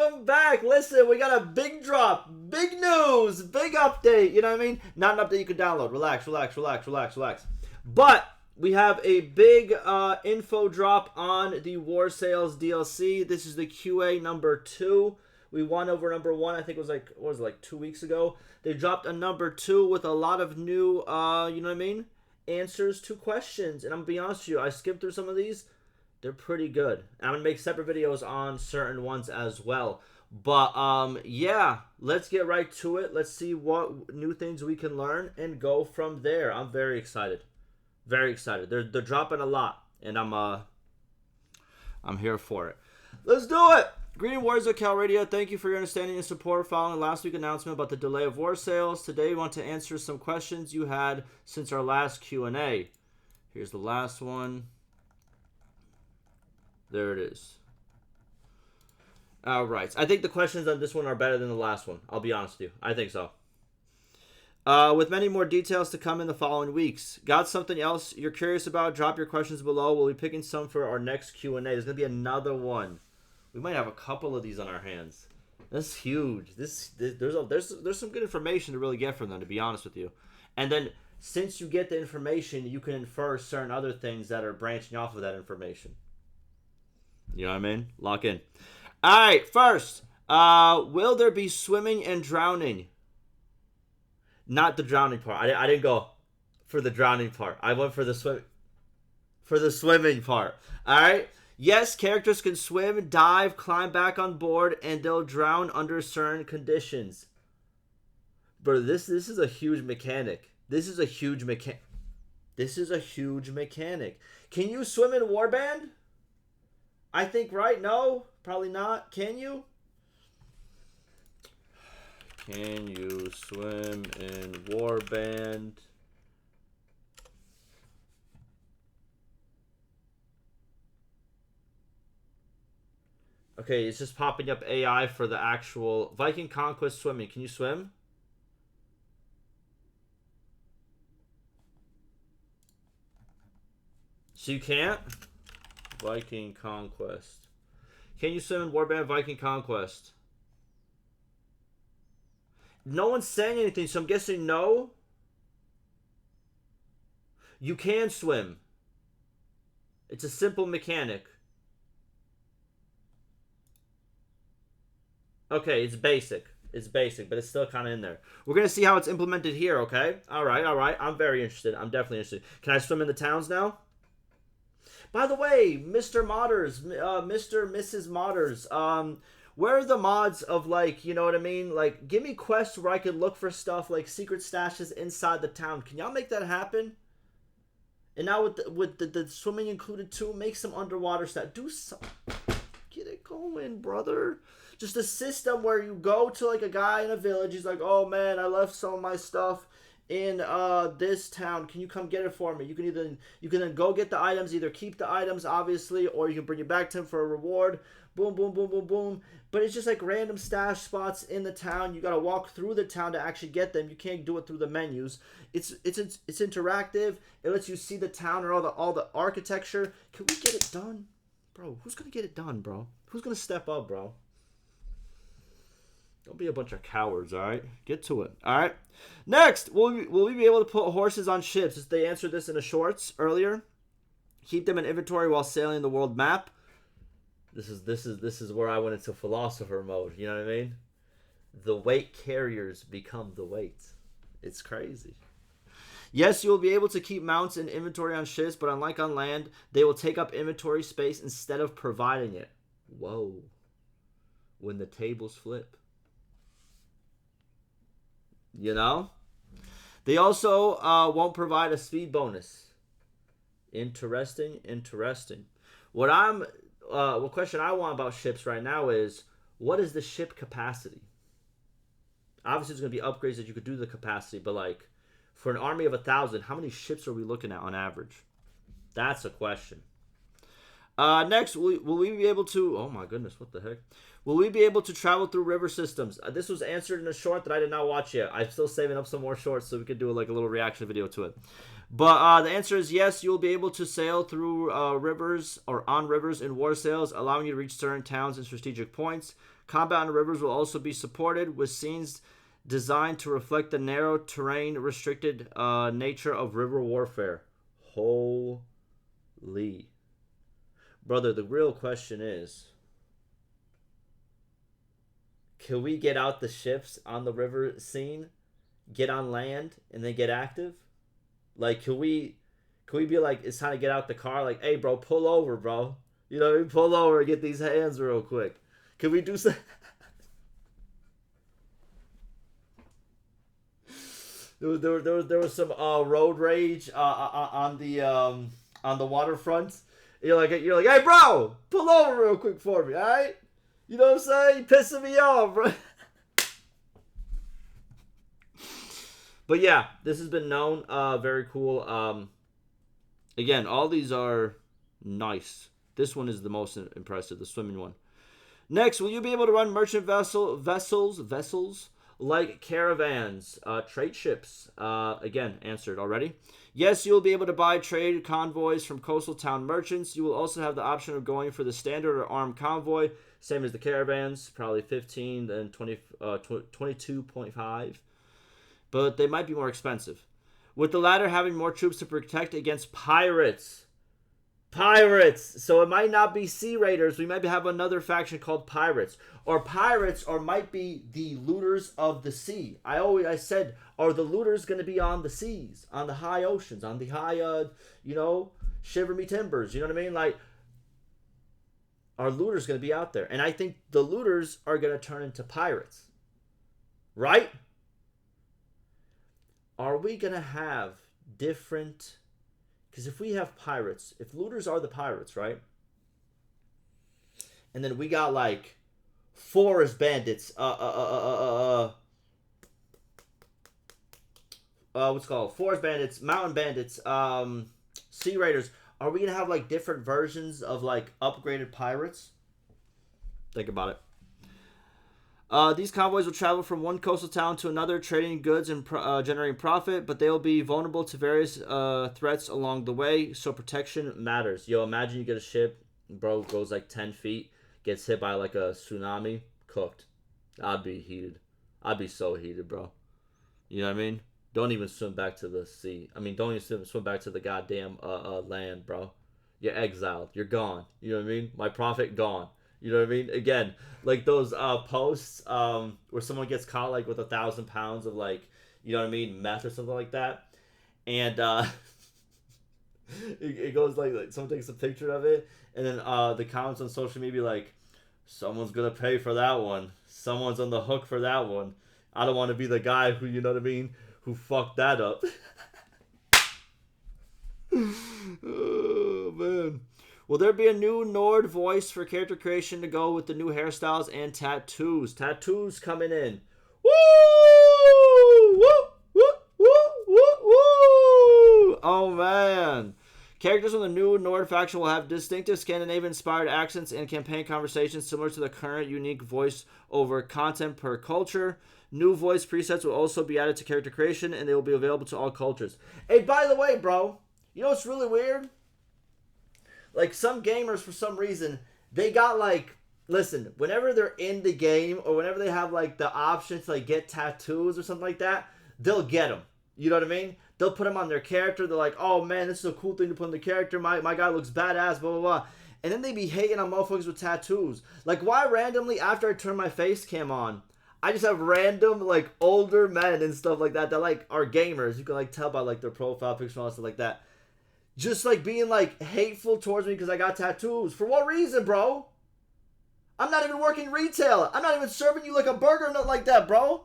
welcome back. Listen, we got a big drop, big news, big update. You know what I mean? Not an update you can download. Relax. But we have a big info drop on the War Sales DLC. This is the QA number 2. We won over number 1. I think it was like 2 weeks ago. They dropped a number 2 with a lot of new, you know what I mean, answers to questions. And I'm gonna be honest with you, I skipped through some of these. They're pretty good. I'm going to make separate videos on certain ones as well. But, yeah, let's get right to it. Let's see what new things we can learn and go from there. I'm very excited. Very excited. They're dropping a lot, and I'm here for it. Let's do it! Greeting Warriors of Cal Radio. Thank you for your understanding and support following last week's announcement about the delay of War Sales. Today, we want to answer some questions you had since our last Q&A. Here's the last one. There it is. All right. I think the questions on this one are better than the last one. I'll be honest with you. I think so. With many more details to come in the following weeks. Got something else you're curious about? Drop your questions below. We'll be picking some for our next Q&A. There's going to be another one. We might have a couple of these on our hands. That's huge. There's some good information to really get from them, to be honest with you. And then since you get the information, you can infer certain other things that are branching off of that information. You know what I mean? Lock in. All right, first, will there be swimming and drowning? Not the drowning part. I didn't go for the drowning part. I went for the swimming part. All right? Yes, characters can swim, dive, climb back on board, and they'll drown under certain conditions. Bro, this is a huge mechanic. This is a huge mechanic. Can you swim in Warband? I think, right? No? Probably not. Can you? Can you swim in Warband? Okay, it's just popping up AI for the actual Viking Conquest swimming. Can you swim? So you can't? Viking Conquest. Can you swim in Warband Viking Conquest? No one's saying anything, so I'm guessing no. You can swim. It's a simple mechanic. Okay, it's basic. It's basic, but it's still kind of in there. We're going to see how it's implemented here, okay? All right. I'm very interested. I'm definitely interested. Can I swim in the towns now? By the way, Mr. Modders, Mr. Mrs. Modders, where are the mods of, like, you know what I mean? Like, give me quests where I could look for stuff like secret stashes inside the town. Can y'all make that happen? And now with the swimming included too, make some underwater stuff. Do something. Get it going, brother. Just a system where you go to, like, a guy in a village. He's like, oh, man, I left some of my stuff in this town. Can you come get it for me? You can then go get the items, either keep the items, obviously, or you can bring it back to him for a reward. Boom, boom, boom, boom, boom. But it's just like random stash spots in the town. You got to walk through the town to actually get them. You can't do it through the menus. It's interactive. It lets you see the town or all the architecture. Can we get it done? Bro, who's going to get it done, bro? Who's going to step up, bro? Don't be a bunch of cowards, all right? Get to it, all right? Next, will we be able to put horses on ships? They answered this in the shorts earlier. Keep them in inventory while sailing the world map. This is where I went into philosopher mode. You know what I mean? The weight carriers become the weight. It's crazy. Yes, you will be able to keep mounts in inventory on ships, but unlike on land, they will take up inventory space instead of providing it. Whoa. When the tables flip. You know? They also won't provide a speed bonus. Interesting. What question I want about ships right now is, what is the ship capacity? Obviously, there's going to be upgrades that you could do the capacity, but like, for an army of 1,000, how many ships are we looking at on average? That's a question. Next, will we be able to... Oh my goodness, what the heck? Will we be able to travel through river systems? This was answered in a short that I did not watch yet. I'm still saving up some more shorts so we could do like a little reaction video to it. But the answer is yes. You will be able to sail through rivers or on rivers in war sails, allowing you to reach certain towns and strategic points. Combat on the rivers will also be supported with scenes designed to reflect the narrow terrain restricted nature of river warfare. Holy. Brother, the real question is, can we get out the ships on the river scene, get on land, and then get active? Like, can we be like, it's time to get out the car? Like, hey, bro, pull over, bro. You know what I mean? Pull over and get these hands real quick. Can we do something? There was some road rage on the waterfront. You're like, hey, bro, pull over real quick for me, all right? You know what I'm saying? Pissing me off, bro. But yeah, this has been known. Very cool. Again, all these are nice. This one is the most impressive, the swimming one. Next, will you be able to run merchant vessels like caravans, trade ships? Again, answered already. Yes, you will be able to buy trade convoys from coastal town merchants. You will also have the option of going for the standard or armed convoy, same as the caravans, probably 15, then 22.5. But they might be more expensive. With the latter having more troops to protect against pirates. Pirates! So it might not be sea raiders. We might have another faction called pirates. Or pirates, or might be the looters of the sea. I said, are the looters going to be on the seas, on the high oceans, on the high, shiver me timbers? You know what I mean? Like, are looters going to be out there? And I think the looters are going to turn into pirates. Right? Are we going to have different... Because if we have pirates, if looters are the pirates, right? And then we got like forest bandits, what's it called? Forest bandits, mountain bandits, sea raiders. Are we gonna have like different versions of like upgraded pirates? Think about it. These convoys will travel from one coastal town to another, trading goods and generating profit, but they will be vulnerable to various threats along the way, so protection matters. Yo, imagine you get a ship, bro, goes like 10 feet, gets hit by like a tsunami, cooked. I'd be heated. I'd be so heated, bro. You know what I mean? Don't even swim back to the sea. I mean, don't even swim back to the goddamn land, bro. You're exiled. You're gone. You know what I mean? My profit gone. You know what I mean? Again, like those posts where someone gets caught like with 1,000 pounds of like, you know what I mean, meth or something like that, and it goes like someone takes a picture of it, and then the comments on social media like, someone's gonna pay for that one, someone's on the hook for that one. I don't want to be the guy who, you know what I mean, who fucked that up. Oh man. Will there be a new Nord voice for character creation to go with the new hairstyles and tattoos? Tattoos coming in. Woo! Woo! Woo! Woo! Woo! Woo! Oh, man. Characters from the new Nord faction will have distinctive Scandinavian-inspired accents and campaign conversations similar to the current unique voice over content per culture. New voice presets will also be added to character creation, and they will be available to all cultures. Hey, by the way, bro, you know what's really weird? Like, some gamers, for some reason, they got, like, listen, whenever they're in the game or whenever they have, like, the option to, like, get tattoos or something like that, they'll get them. You know what I mean? They'll put them on their character. They're like, oh, man, this is a cool thing to put on the character. My guy looks badass, blah, blah, blah. And then they be hating on motherfuckers with tattoos. Like, why randomly, after I turn my face cam on, I just have random, like, older men and stuff like that like, are gamers. You can, like, tell by, like, their profile picture and all stuff like that. Just, like, being, like, hateful towards me because I got tattoos. For what reason, bro? I'm not even working retail. I'm not even serving you, like, a burger or nothing like that, bro.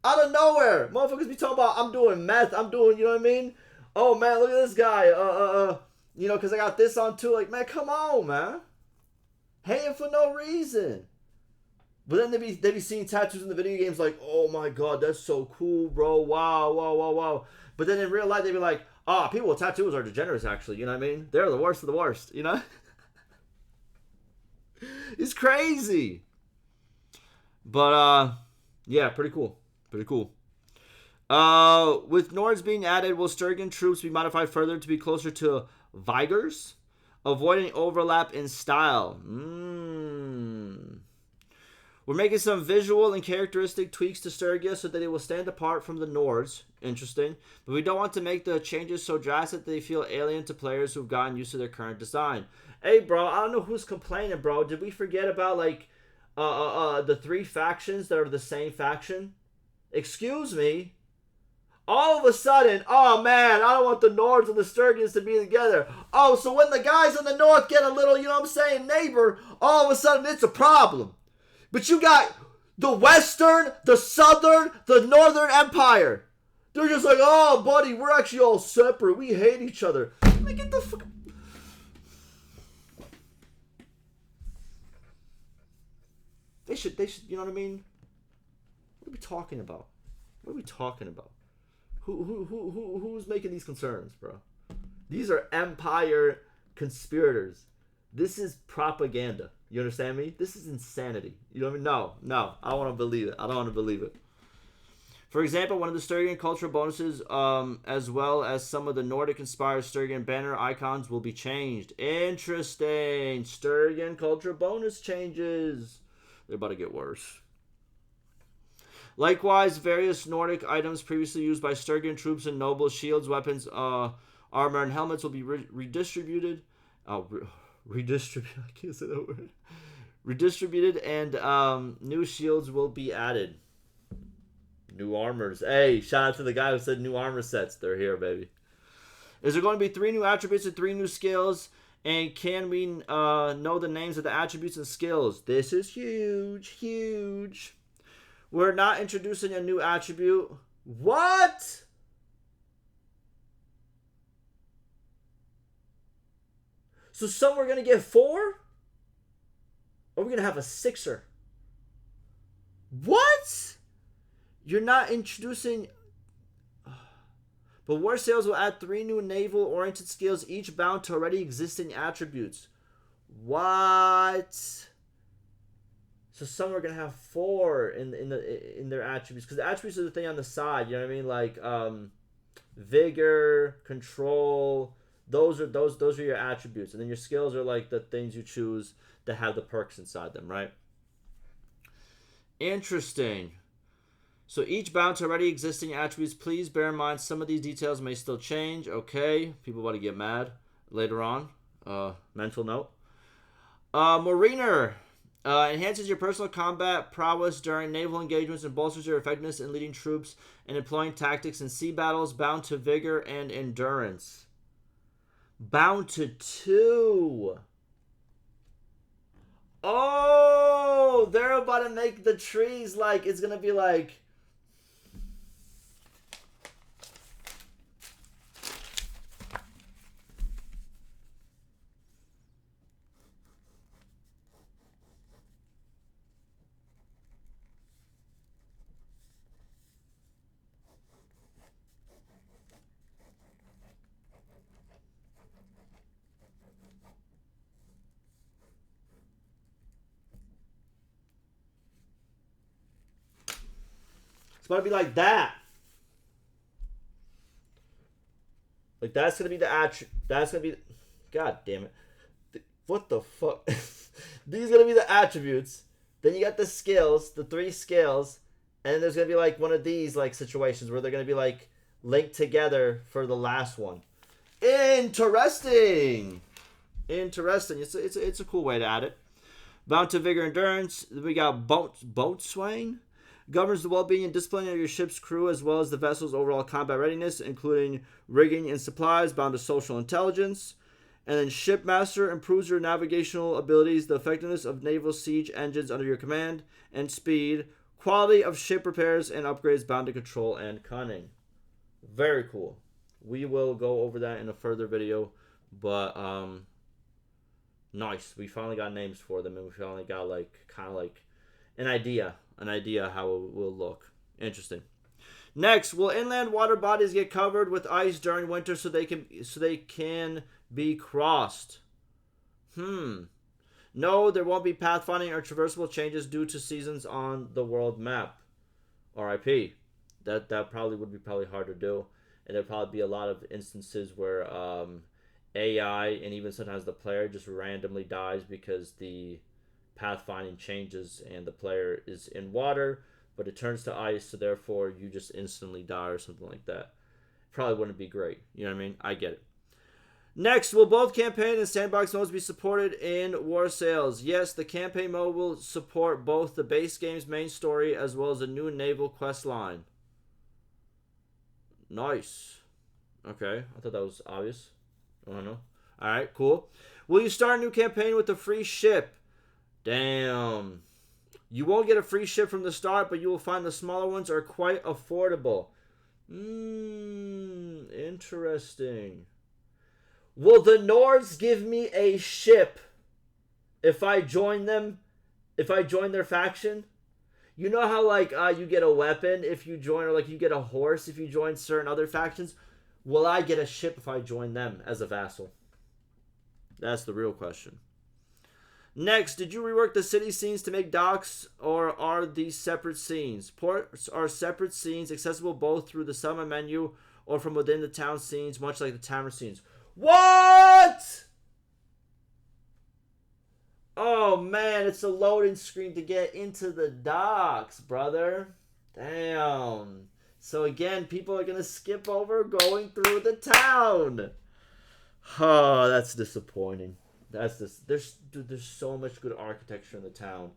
Out of nowhere. Motherfuckers be talking about I'm doing meth. I'm doing, you know what I mean? Oh, man, look at this guy. You know, because I got this on, too. Like, man, come on, man. Hating for no reason. But then they be seeing tattoos in the video games like, oh, my God, that's so cool, bro. Wow, wow, wow, wow. But then in real life, they be like, oh, people with tattoos are degenerates, actually. You know what I mean? They're the worst of the worst, you know? It's crazy. But, yeah, pretty cool. Pretty cool. With Nords being added, will Sturgian troops be modified further to be closer to Vigors? Avoiding overlap in style. We're making some visual and characteristic tweaks to Sturgia so that it will stand apart from the Nords. Interesting. But we don't want to make the changes so drastic that they feel alien to players who've gotten used to their current design. Hey, bro, I don't know who's complaining, bro. Did we forget about, like, the 3 factions that are the same faction? Excuse me? All of a sudden, oh man, I don't want the Nords and the Sturgians to be together. Oh, so when the guys in the North get a little, you know what I'm saying, neighbor, all of a sudden it's a problem. But you got the Western, the Southern, the Northern Empire. They're just like, oh, buddy, we're actually all separate. We hate each other. Like, get the fuck. They should, you know what I mean? What are we talking about? What are we talking about? Who's making these concerns, bro? These are empire conspirators. This is propaganda. You understand me? This is insanity. You know what I mean? No. I don't want to believe it. I don't want to believe it. For example, one of the Sturgian cultural bonuses, as well as some of the Nordic-inspired Sturgian banner icons, will be changed. Interesting. Sturgian cultural bonus changes. They're about to get worse. Likewise, various Nordic items previously used by Sturgian troops and nobles, shields, weapons, armor, and helmets will be redistributed. Redistributed. I can't say that word. Redistributed, and new shields will be added. New armors. Hey, shout out to the guy who said new armor sets. They're here, baby. Is there going to be 3 new attributes and 3 new skills? And can we know the names of the attributes and skills? This is huge, huge. We're not introducing a new attribute. What? So some we're going to get 4? Or we're going to have a 6er? What? You're not introducing... But War Sales will add 3 new naval-oriented skills, each bound to already existing attributes. What? So some are gonna have 4 in their attributes, because the attributes are the thing on the side. You know what I mean? Like vigor, control. Those are your attributes, and then your skills are like the things you choose that have the perks inside them, right? Interesting. So each bound to already existing attributes. Please bear in mind some of these details may still change. Okay, people about to get mad later on. Mental note. Mariner. Enhances your personal combat prowess during naval engagements and bolsters your effectiveness in leading troops and employing tactics in sea battles. Bound to vigor and endurance. Bound to 2. Oh, they're about to make the trees like it's gonna be like. It's about to be like that. Like that's gonna be the attribute. That's gonna be. God damn it! What the fuck? These are gonna be the attributes. Then you got the skills, the 3 skills, and there's gonna be like one of these like situations where they're gonna be like linked together for the last one. Interesting. Interesting. It's a cool way to add it. Bound to vigor, endurance. We got boatswain. Governs the well-being and discipline of your ship's crew as well as the vessel's overall combat readiness, including rigging and supplies. Bound to social intelligence. And then Shipmaster improves your navigational abilities, the effectiveness of naval siege engines under your command, and speed. Quality of ship repairs and upgrades. Bound to control and cunning. Very cool. We will go over that in a further video, but nice. We finally got names for them, and we finally got like kind of like an idea how it will look. Interesting. Next, will inland water bodies get covered with ice during winter so they can be crossed? No, there won't be pathfinding or traversable changes due to seasons on the world map. RIP. That probably would be probably hard to do, and there'd probably be a lot of instances where AI and even sometimes the player just randomly dies because the pathfinding changes and the player is in water, but it turns to ice, so therefore you just instantly die or something like that. Probably wouldn't be great. You know what I mean? I get it. Next, will both campaign and sandbox modes be supported in War Sales? Yes, the campaign mode will support both the base game's main story as well as a new naval quest line. Nice. Okay, I thought that was obvious. I don't know. Alright, cool. Will you start a new campaign with a free ship? Damn. You won't get a free ship from the start, but you will find the smaller ones are quite affordable. Interesting. Will the Nords give me a ship if I join them? If I join their faction? You know how, like, you get a weapon if you join, or, like, you get a horse if you join certain other factions? Will I get a ship if I join them as a vassal? That's the real question. Next, did you rework the city scenes to make docks, or are these separate scenes? Ports are separate scenes accessible both through the summon menu or from within the town scenes, much like the tavern scenes. What? Oh man, it's a loading screen to get into the docks, brother. Damn. So again, people are gonna skip over going through the town. Oh, that's disappointing. That's just there's so much good architecture in the town,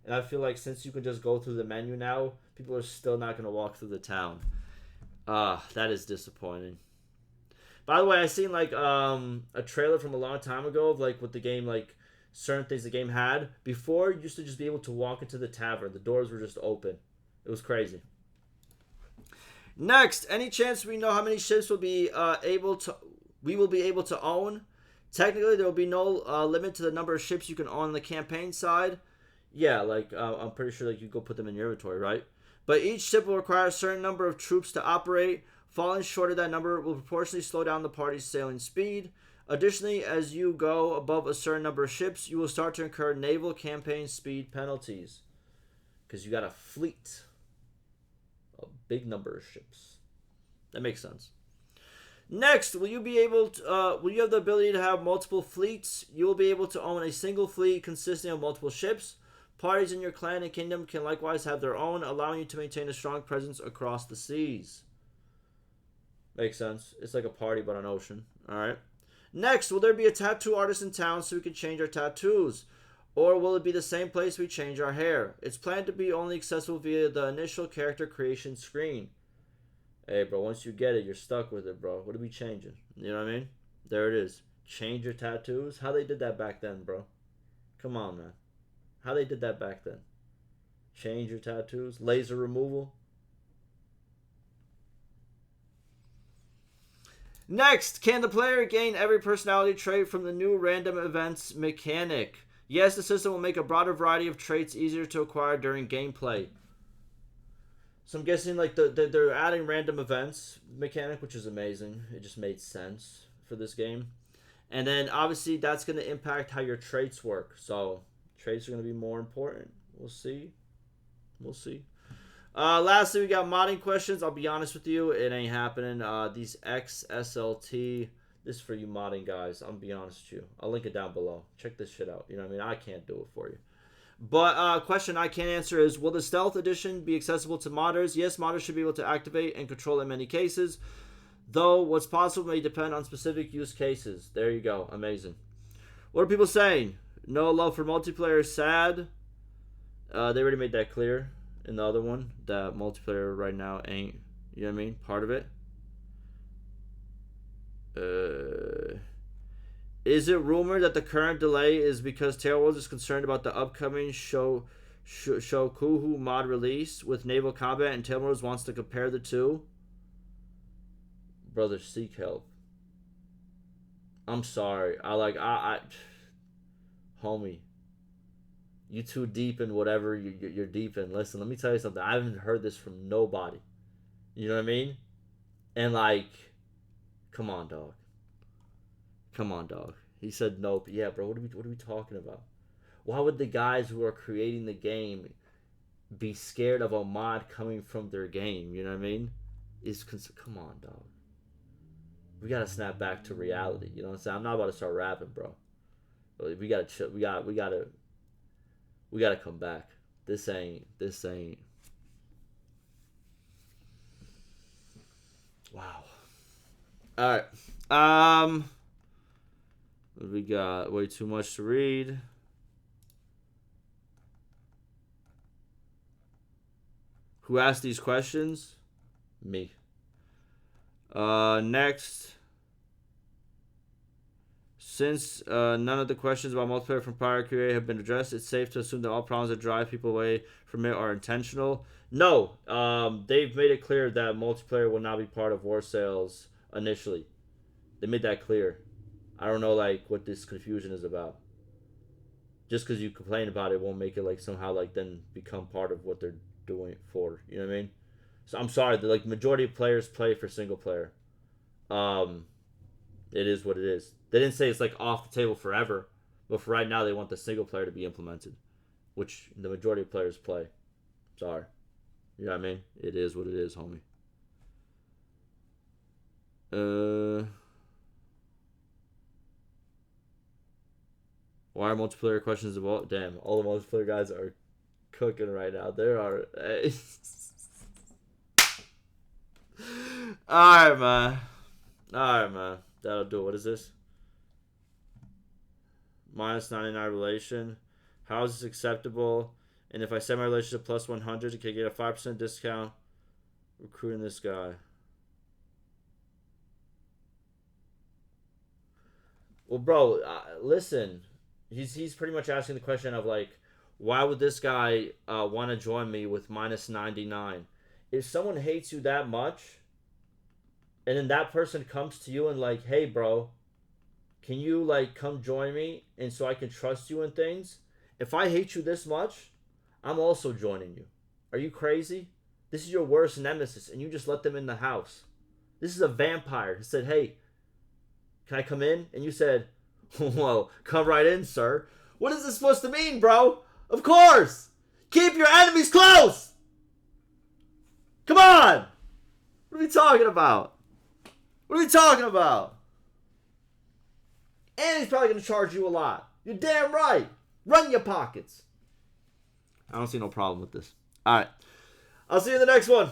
and I feel like since you can just go through the menu now, people are still not gonna walk through the town. That is disappointing. By the way, I seen like a trailer from a long time ago of like what the game, like certain things the game had. Before, you used to just be able to walk into the tavern. The doors were just open. It was crazy. Next, any chance we know how many ships will be we will be able to own? Technically, there will be no limit to the number of ships you can own on the campaign side. Yeah, like I'm pretty sure like you go put them in your inventory, right? But each ship will require a certain number of troops to operate. Falling short of that number will proportionally slow down the party's sailing speed. Additionally, as you go above a certain number of ships, you will start to incur naval campaign speed penalties. Because you got a fleet. A big number of ships. That makes sense. Next, will you have the ability to have multiple fleets? You will be able to own a single fleet consisting of multiple ships. Parties in your clan and kingdom can likewise have their own, allowing you to maintain a strong presence across the seas. Makes sense. It's like a party but on ocean. Alright. Next, will there be a tattoo artist in town so we can change our tattoos? Or will it be the same place we change our hair? It's planned to be only accessible via the initial character creation screen. Hey, bro, once you get it, you're stuck with it, bro. What are we changing? You know what I mean? There it is. Change your tattoos? How they did that back then, bro? Come on, man. How they did that back then? Change your tattoos? Laser removal? Next, can the player gain every personality trait from the new random events mechanic? Yes, the system will make a broader variety of traits easier to acquire during gameplay. So I'm guessing like they're adding random events mechanic, which is amazing. It just made sense for this game. And then obviously that's going to impact how your traits work. So traits are going to be more important. We'll see. We'll see. Lastly, we got modding questions. I'll be honest with you, it ain't happening. These XSLT, this is for you modding guys. I'm gonna be honest with you. I'll link it down below. Check this shit out. You know what I mean? I can't do it for you. But question I can answer is, will the Stealth Edition be accessible to modders? Yes, modders should be able to activate and control in many cases, though what's possible may depend on specific use cases. There you go. Amazing. What are people saying? No love for multiplayer, sad. They already made that clear in the other one, that multiplayer right now ain't, you know what I mean, part of it. Is it rumored that the current delay is because Tailworlds is concerned about the upcoming Shokuhu mod release with naval combat, and Tailworlds wants to compare the two? Brother, seek help. I'm sorry. Homie. You too deep in whatever you're deep in. Listen, let me tell you something. I haven't heard this from nobody. You know what I mean? And like, come on, dog. Come on, dog. He said nope. Yeah, bro. What are we talking about? Why would the guys who are creating the game be scared of a mod coming from their game. You know what I mean? Come on, dog. We gotta snap back to reality. You know what I'm saying? I'm not about to start rapping, bro. We gotta chill. We gotta come back. This ain't. Wow. All right. We got way too much to read. Who asked these questions? Me. Next. Since none of the questions about multiplayer from prior QA have been addressed, it's safe to assume that all problems that drive people away from it are intentional. No, they've made it clear that multiplayer will not be part of war sales initially. They made that clear. I don't know like what this confusion is about. Just because you complain about it won't make it like somehow like then become part of what they're doing it for. You know what I mean? So I'm sorry, the like majority of players play for single player. It is what it is. They didn't say it's like off the table forever, but for right now they want the single player to be implemented, which the majority of players play. Sorry. You know what I mean? It is what it is, homie. Why are multiplayer questions about? Damn, all the multiplayer guys are cooking right now. There are. Alright, man. That'll do it. What is this? Minus 99 relation. How is this acceptable? And if I set my relation to plus 100, can I get a 5% discount recruiting this guy? Well, bro, listen. He's pretty much asking the question of like, why would this guy want to join me with minus 99? If someone hates you that much, and then that person comes to you and like, hey, bro, can you like come join me and so I can trust you in things? If I hate you this much, I'm also joining you. Are you crazy? This is your worst nemesis and you just let them in the house. This is a vampire who said, hey, can I come in? And you said, well, come right in, sir. What is this supposed to mean, bro? Of course! Keep your enemies close! Come on! What are we talking about? What are we talking about? And he's probably going to charge you a lot. You're damn right. Run your pockets. I don't see no problem with this. All right. I'll see you in the next one.